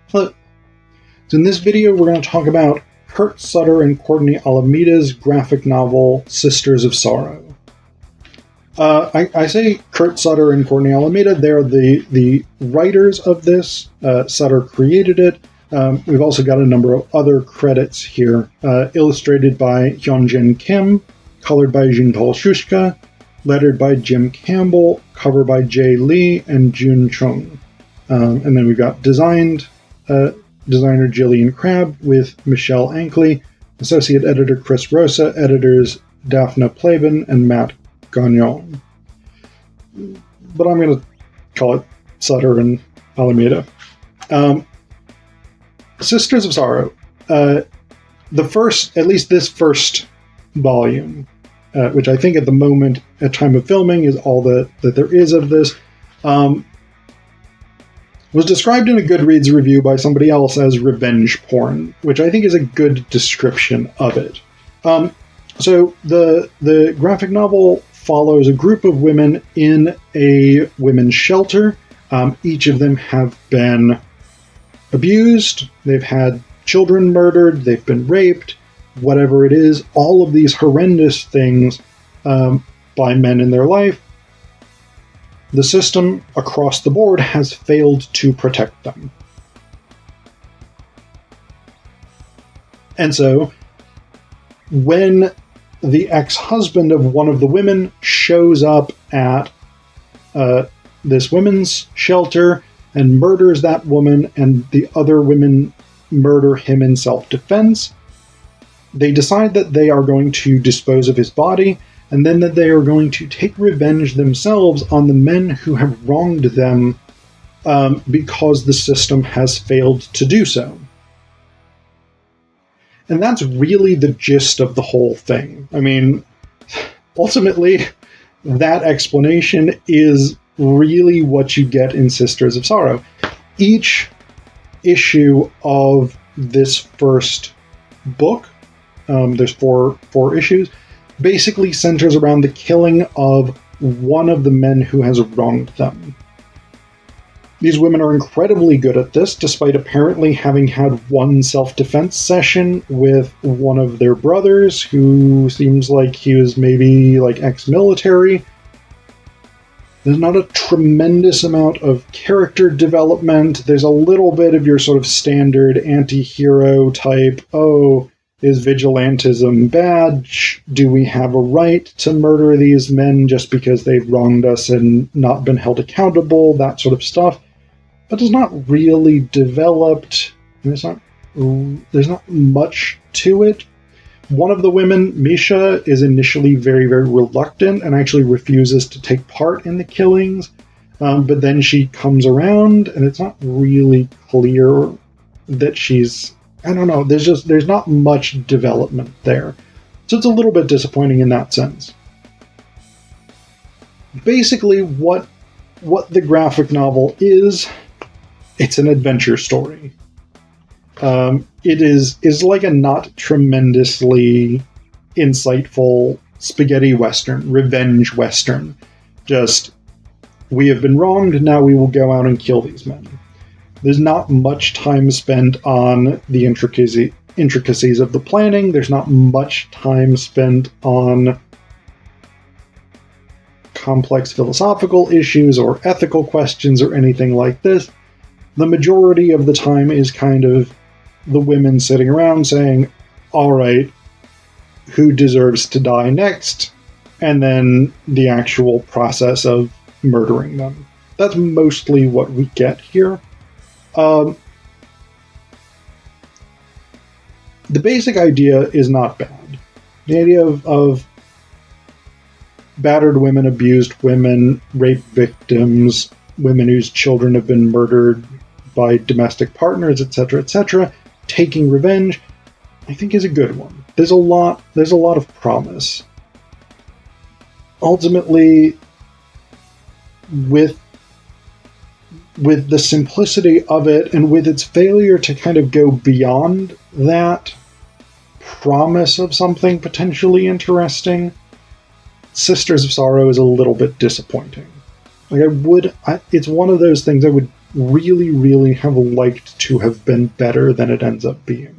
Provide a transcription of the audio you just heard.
So in this video, we're going to talk about Kurt Sutter and Courtney Alameda's graphic novel, Sisters of Sorrow. I say Kurt Sutter and Courtney Alameda. They're the writers of this. Sutter created it. We've also got a number of other credits here. Illustrated by Hyunjin Kim, colored by Jintol Shushka, lettered by Jim Campbell, cover by Jay Lee and Jun Chung. And then we've got designer Jillian Crabb with Michelle Ankley, associate editor Chris Rosa, editors Daphne Plavin and Matt Gagnon. But I'm going to call it Sutter and Alameda. Sisters of Sorrow. At least this first volume, which I think at the moment, at time of filming, is all that there is of this, was described in a Goodreads review by somebody else as revenge porn, which I think is a good description of it. So the graphic novel follows a group of women in a women's shelter. Each of them have been abused, they've had children murdered, they've been raped, whatever it is, all of these horrendous things by men in their life. The system across the board has failed to protect them. And so, when the ex-husband of one of the women shows up at this women's shelter and murders that woman, and the other women murder him in self-defense, they decide that they are going to dispose of his body, and then that they are going to take revenge themselves on the men who have wronged them because the system has failed to do so. And that's really the gist of the whole thing. I mean, ultimately, that explanation is really what you get in Sisters of Sorrow. Each issue of this first book, there's four issues, basically centers around the killing of one of the men who has wronged them. These women are incredibly good at this, despite apparently having had one self-defense session with one of their brothers, who seems like he was maybe ex-military. There's not a tremendous amount of character development. There's a little bit of your sort of standard anti-hero type, is vigilantism bad? Do we have a right to murder these men just because they've wronged us and not been held accountable? That sort of stuff. But it's not really developed. There's not much to it. One of the women, Misha, is initially very, very reluctant and actually refuses to take part in the killings. But then she comes around, and it's not really clear that she's... I don't know, there's not much development there. So it's a little bit disappointing in that sense. Basically, what the graphic novel is, it's an adventure story. It is like a not tremendously insightful spaghetti western, revenge western. Just, we have been wronged, now we will go out and kill these men. There's not much time spent on the intricacies of the planning. There's not much time spent on complex philosophical issues or ethical questions or anything like this. The majority of the time is kind of the women sitting around saying, all right, who deserves to die next? And then the actual process of murdering them. That's mostly what we get here. The basic idea is not bad. The idea of battered women, abused women, rape victims, women whose children have been murdered by domestic partners, etc., taking revenge, I think is a good one. There's a lot of promise. Ultimately, with the simplicity of it and with its failure to kind of go beyond that promise of something potentially interesting, Sisters of Sorrow is a little bit disappointing. It's one of those things I would really, really have liked to have been better than it ends up being.